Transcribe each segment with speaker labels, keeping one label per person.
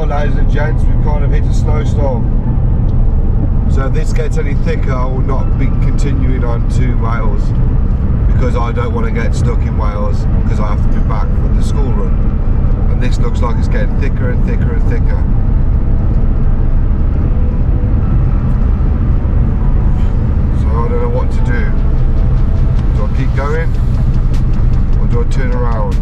Speaker 1: ladies and gents, we've kind of hit a snowstorm. So if this gets any thicker, I will not be continuing on to Wales, because I don't want to get stuck in Wales, because I have to be back for the school run. And this looks like it's getting thicker and thicker and thicker. So I don't know what to do. Do I keep going, or do I turn around?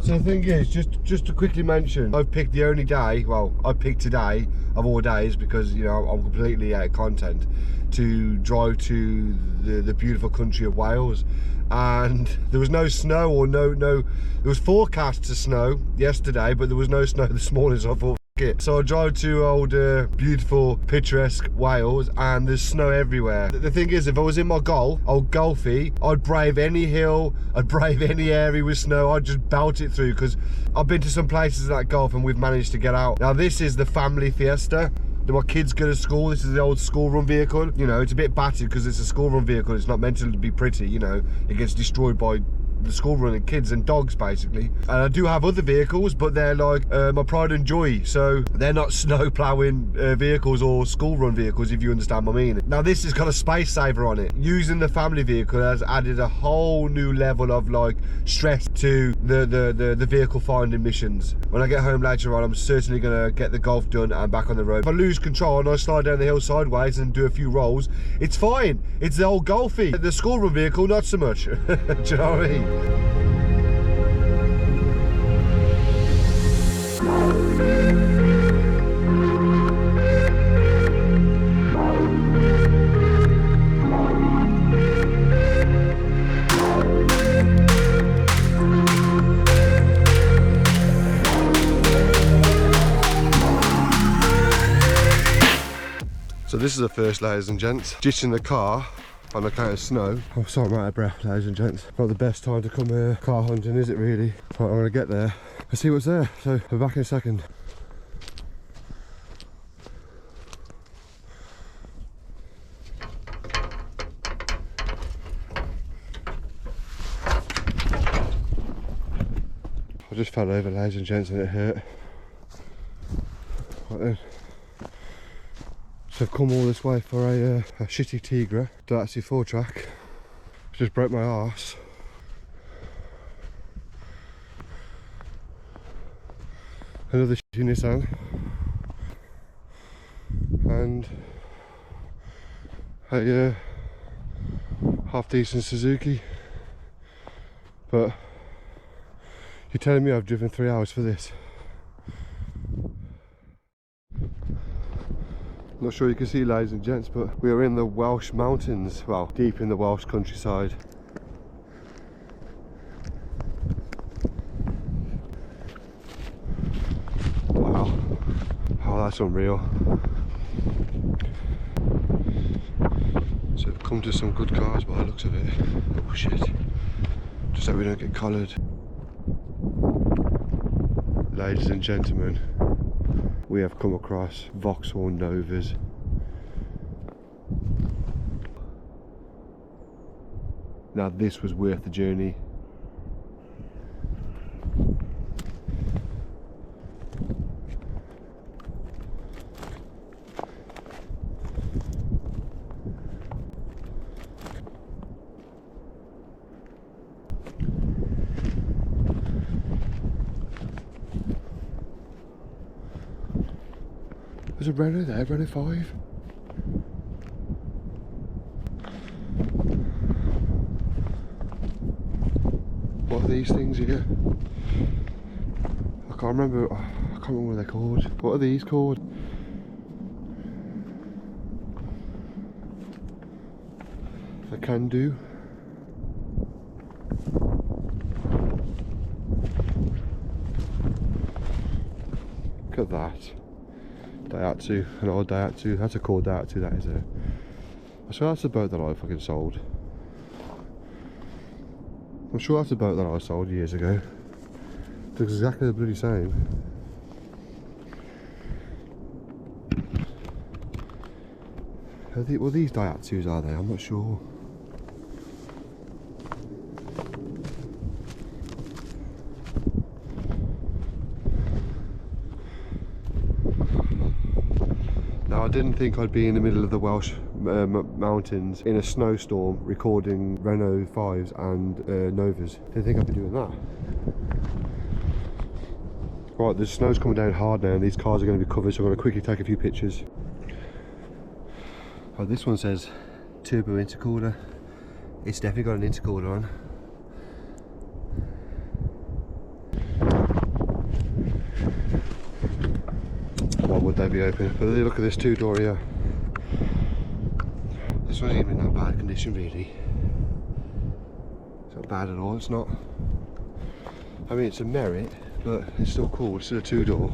Speaker 1: So the thing is, just to quickly mention, I've picked the only day, well, I picked today of all days, because, you know, I'm completely out of content, to drive to the beautiful country of Wales. And there was no snow, or no, there was forecast to snow yesterday, but there was no snow this morning, so I thought, it. So I drive to old beautiful picturesque Wales, and there's snow everywhere. The thing is, if I was in my old Golfie, I'd brave any hill, I'd brave any area with snow, I'd just belt it through, because I've been to some places in that Golf and we've managed to get out. Now this is the family Fiesta. My kids go to school. This is the old school run vehicle. You know, it's a bit battered because it's a school run vehicle. It's not meant to be pretty, you know. It gets destroyed by the school running kids and dogs, basically. And I do have other vehicles, but they're like my pride and joy, so they're not snow plowing vehicles or school run vehicles, if you understand what I mean. Now this has got a space saver on it. Using the family vehicle has added a whole new level of like stress to the vehicle finding missions. When I get home later on, I'm certainly gonna get the Golf done and back on the road. If I lose control and I slide down the hill sideways and do a few rolls, it's fine. It's the old Golfie. The school run vehicle, not so much. Do you know what I mean? So this is the first, ladies and gents. Ditching the car on account of snow. Oh, sorry, I'm out of breath, ladies and gents. Not the best time to come car hunting, is it really? Right, I'm gonna get there and see what's there. So we're back in a second. I just fell over, ladies and gents, and it hurt. Right then. So I've come all this way for a shitty Tigra, Dacia 4-track. Just broke my arse. Another shitty Nissan. And a half decent Suzuki. But you're telling me I've driven 3 hours for this? Not sure you can see, ladies and gents, but we are in the Welsh mountains, well, deep in the Welsh countryside. Wow, oh, that's unreal. So we've come to some good cars by the looks of it. Oh shit, just so we don't get collared. Ladies and gentlemen, we have come across Vauxhall Novas. Now this was worth the journey. There's a Renault there, Renault 5. What are these things here? I can't remember what they're called. What are these called? A can do. Look at that. Daihatsu, an old Daihatsu. That's a cool Daihatsu, that is it. I swear that's the boat that I fucking sold. I'm sure that's the boat that I sold years ago. It looks exactly the bloody same. Well, these Daihatsus are they? I'm not sure. didn't think I'd be in the middle of the Welsh mountains in a snowstorm recording Renault 5s and Novas. Didn't think I'd be doing that. Right, the snow's coming down hard now and these cars are going to be covered, so I'm going to quickly take a few pictures. Oh, this one says turbo intercooler. It's definitely got an intercooler on. Why would they be open? But look at this two-door here. This one's even in that bad condition really. It's not bad at all, it's not. I mean, it's a Merit, but it's still cool. It's still a two-door.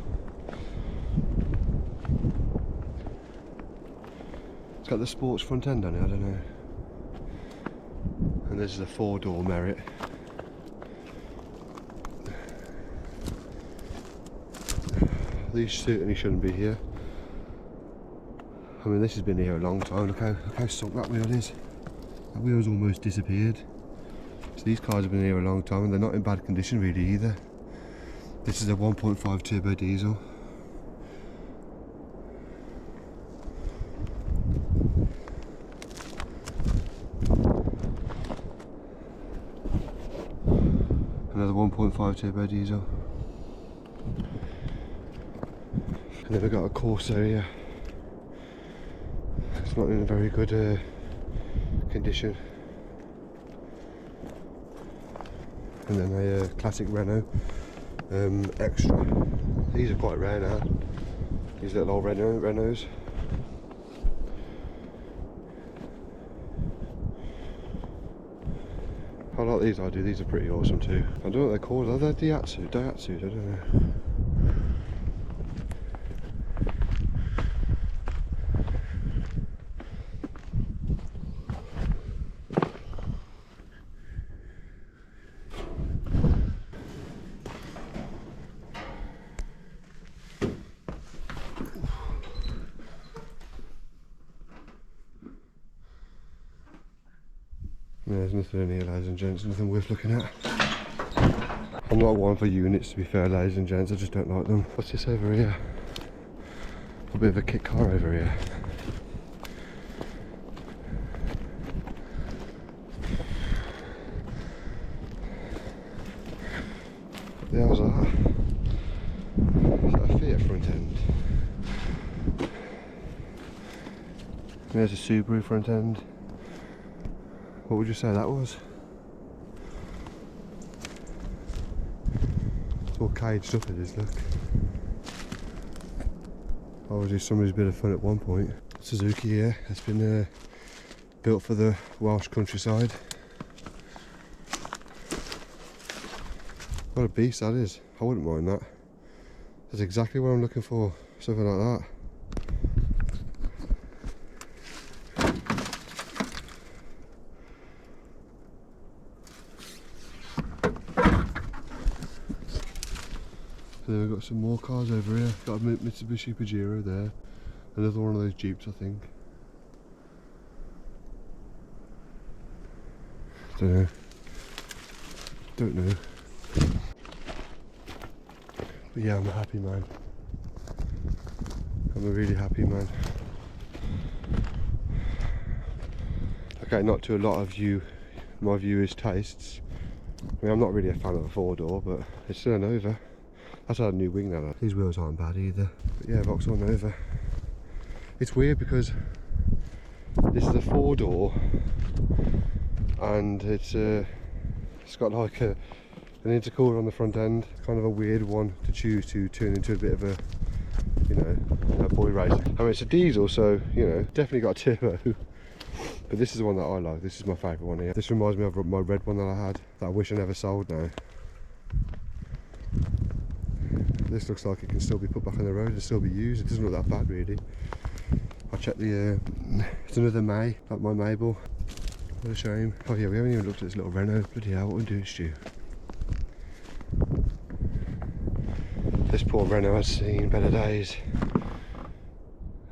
Speaker 1: It's got the sports front end on it, I don't know. And this is a four-door Merit. These certainly shouldn't be here. I mean, this has been here a long time. Look how sunk that wheel is. That wheel's almost disappeared. So these cars have been here a long time and they're not in bad condition really either. This is a 1.5 turbo diesel. Another 1.5 turbo diesel. And then we've got a Corsa here. It's not in a very good condition. And then a classic Renault Extra. These are quite rare now. These little old Renaults. I like these, I do. These are pretty awesome too. I don't know what they're called. Are they Daihatsu? I don't know. There's nothing in here, ladies and gents, nothing worth looking at. I'm not one for units, to be fair, ladies and gents, I just don't like them. What's this over here? A bit of a kit car over here. What the hell's that? Is that a Fiat front end? There's a Subaru front end. What would you say that was? It's all caged up, it is, look. Obviously somebody's bit of fun at one point. Suzuki here, it's been built for the Welsh countryside. What a beast that is. I wouldn't mind that. That's exactly what I'm looking for, something like that. Then we've got some more cars over here. Got a Mitsubishi Pajero there. Another one of those Jeeps, I think. Don't know. But yeah, I'm a happy man. I'm a really happy man. Okay, not to a lot of my viewers' tastes. I mean, I'm not really a fan of a four-door, but it's still a Nova. That's had a new wing now. These wheels aren't bad either. But yeah, Vauxhall Nova. It's weird because this is a four-door and it's got like an intercooler on the front end. Kind of a weird one to choose to turn into a bit of a, you know, a boy racer. I mean, it's a diesel, so, you know, definitely got a turbo. But this is the one that I like. This is my favourite one here. This reminds me of my red one that I had that I wish I never sold now. This looks like it can still be put back on the road and still be used. It doesn't look that bad really. I'll check the, it's another May, like my Mabel. What a shame. Oh yeah, we haven't even looked at this little Renault. Bloody hell, what are we doing, Stu? This poor Renault has seen better days.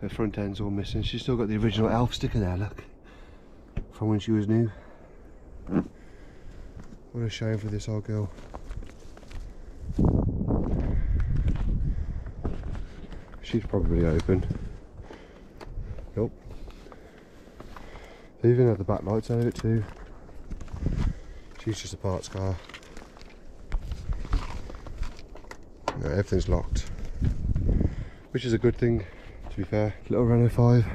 Speaker 1: Her front end's all missing. She's still got the original elf sticker there, look. From when she was new. What a shame for this old girl. She's probably open. Nope. They even had the back lights out of it too. She's just a parts car. No, everything's locked, which is a good thing, to be fair. Little Renault 5.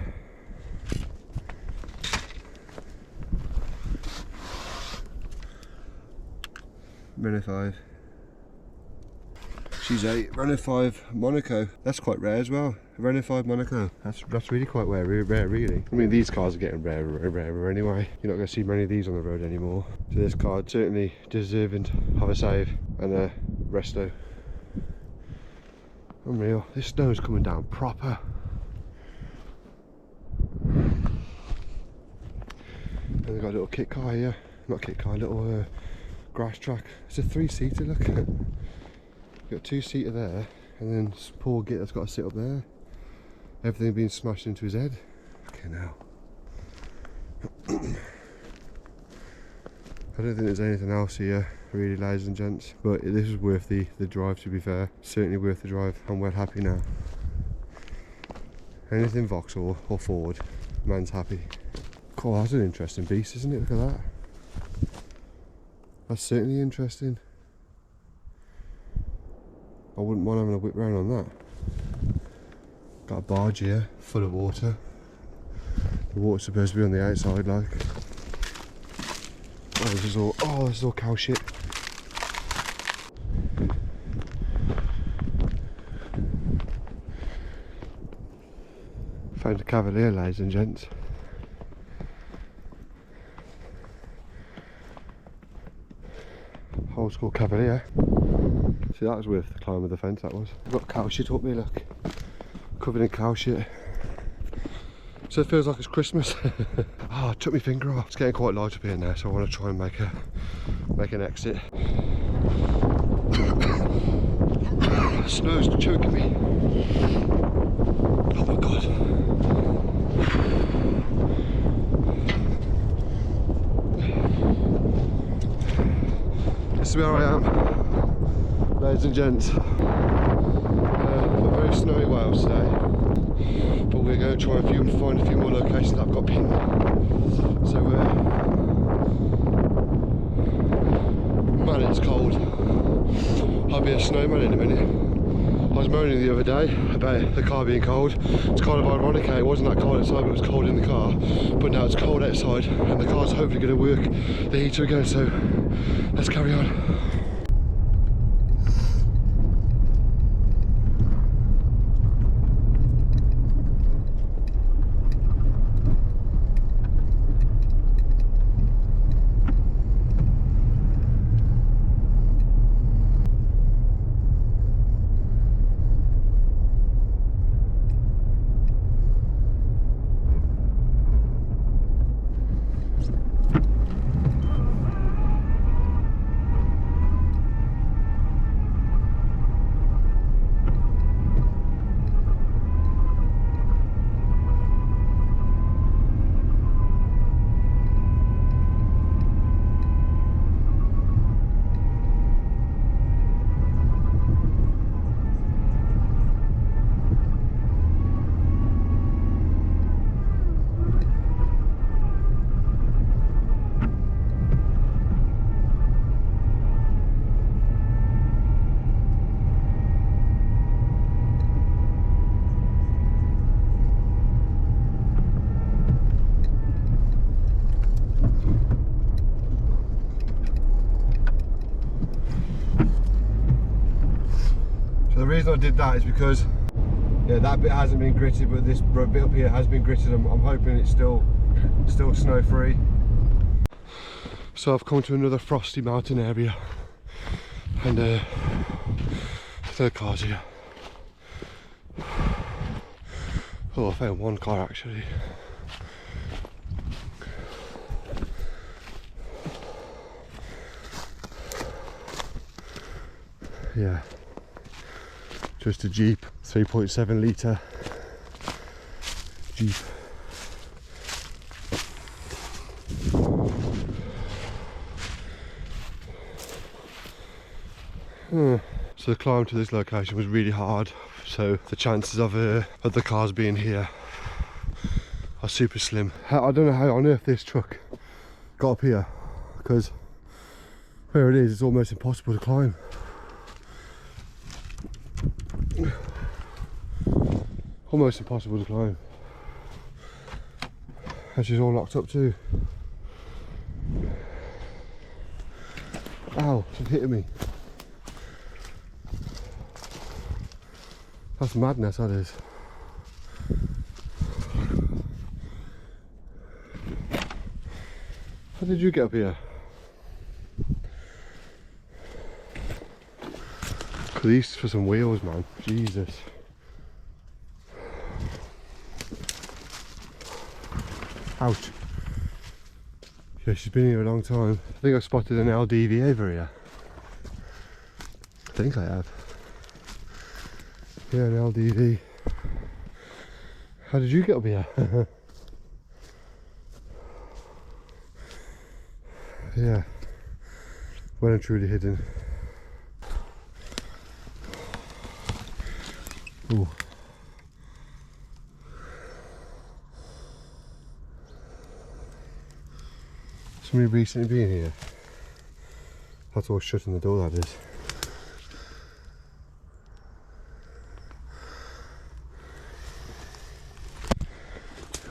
Speaker 1: Renault 5. She's a Renault 5 Monaco. That's quite rare as well. A Renault 5 Monaco. That's really quite rare really. I mean, these cars are getting rarer anyway. You're not going to see many of these on the road anymore. So this car certainly deserving of a save and a resto. Unreal. This snow is coming down proper. And they've got a little kit car here. Not kit car, little grass track. It's a 3-seater, look. Got 2-seater there, and then this poor git that's got to sit up there. Everything being smashed into his head. Okay, now. I don't think there's anything else here, really, ladies and gents. But this is worth the drive, to be fair. Certainly worth the drive. I'm well happy now. Anything Vauxhall or Ford, man's happy. Cool, that's an interesting beast, isn't it? Look at that. That's certainly interesting. I wouldn't mind having a whip round on that. Got a barge here, full of water. The water's supposed to be on the outside, like. Oh, this is all cow shit. Found a Cavalier, ladies and gents. Old school Cavalier. See, that was worth the climb of the fence, that was. I've got cow shit up me, look. Covered in cow shit. So it feels like it's Christmas. I took my finger off. It's getting quite light up here now, so I want to try and make an exit. The snow's choking me. Oh my god. This is where I am, ladies and gents. Very snowy Wales today, but we're going to try and find a few more locations that I've got pinned. So, man, it's cold. I'll be a snowman in a minute. I was moaning the other day about the car being cold. It's kind of ironic how it wasn't that cold outside, but it was cold in the car. But now it's cold outside, and the car's hopefully going to work the heater again. So, let's carry on. The reason I did that is because, yeah, that bit hasn't been gritted, but this bit up here has been gritted. I'm hoping it's still snow free. So I've come to another frosty mountain area, and third car's here. Oh, I found one car actually. Yeah. Just a Jeep, 3.7 litre Jeep. So the climb to this location was really hard, so the chances of the cars being here are super slim. I don't know how on earth this truck got up here, because where it is, it's almost impossible to climb. Almost impossible to climb. And she's all locked up too. Ow, she's hitting me. That's madness, that is. How did you get up here? These for some wheels, man. Jesus. Ouch. Yeah, she's been here a long time. I think I've spotted an LDV over here. I think I have. Yeah, an LDV. How did you get up here? Yeah. Well and truly hidden. Ooh. Somebody recently been here. That's all shutting the door, that is.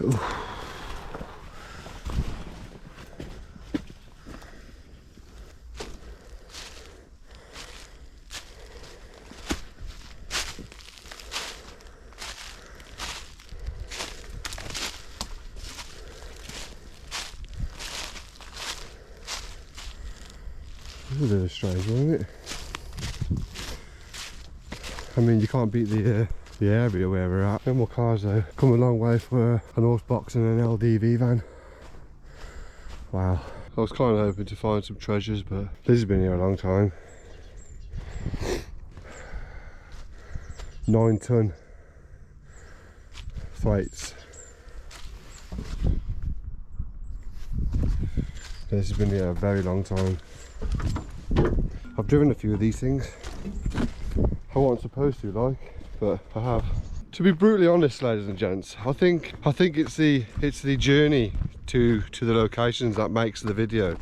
Speaker 1: Ooh. This is a bit of a strange one, isn't it? I mean, you can't beat the area where we're at. No more cars though. Come a long way for an horse box and an LDV van. Wow. I was kind of hoping to find some treasures, but Liz has been here a long time. 9-ton freights. Liz has been here a very long time. I've driven a few of these things. I wasn't supposed to, like, but I have. To be brutally honest, ladies and gents, I think it's the journey to the locations that makes the video.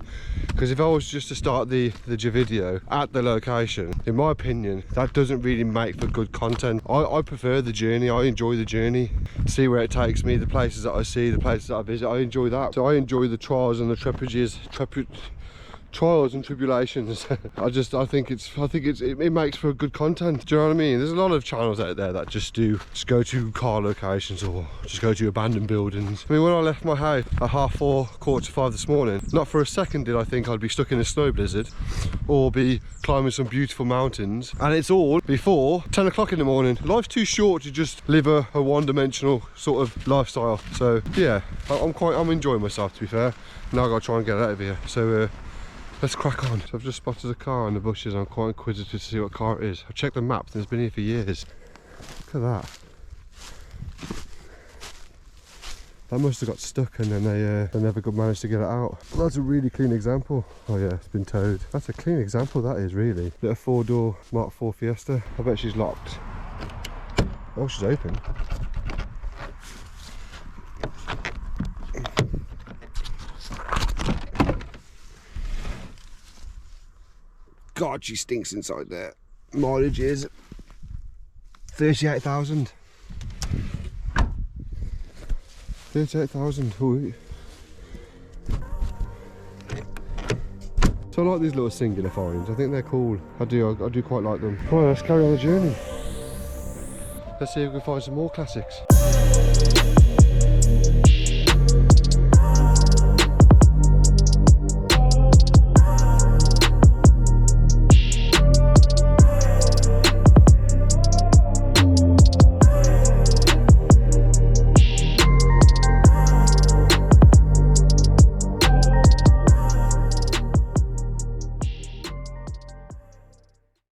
Speaker 1: Because if I was just to start the video at the location, in my opinion, that doesn't really make for good content. I prefer the journey. I enjoy the journey, see where it takes me, the places that I see, the places that I visit. I enjoy that. So I enjoy the trials and the trials and tribulations. I think it makes for good content. Do you know what I mean? There's a lot of channels out there that just go to car locations or just go to abandoned buildings. I mean, when I left my house at 4:30, 4:45 this morning, not for a second did I think I'd be stuck in a snow blizzard or be climbing some beautiful mountains, and it's all before 10 o'clock in the morning. Life's too short to just live a one-dimensional sort of lifestyle. So yeah, I'm enjoying myself, to be fair. Now I've got to try and get out of here. So let's crack on. So I've just spotted a car in the bushes. I'm quite inquisitive to see what car it is. I've checked the maps and it's been here for years. Look at that. That must have got stuck and then they never managed to get it out. Well, that's a really clean example. Oh yeah, it's been towed. That's a clean example, that is, really. Little 4-door Mark IV Fiesta. I bet she's locked. Oh, she's open. God, she stinks inside there. Mileage is 38,000. 38,000. So I like these little singular finds. I think they're cool. I do quite like them. Right, let's carry on the journey. Let's see if we can find some more classics.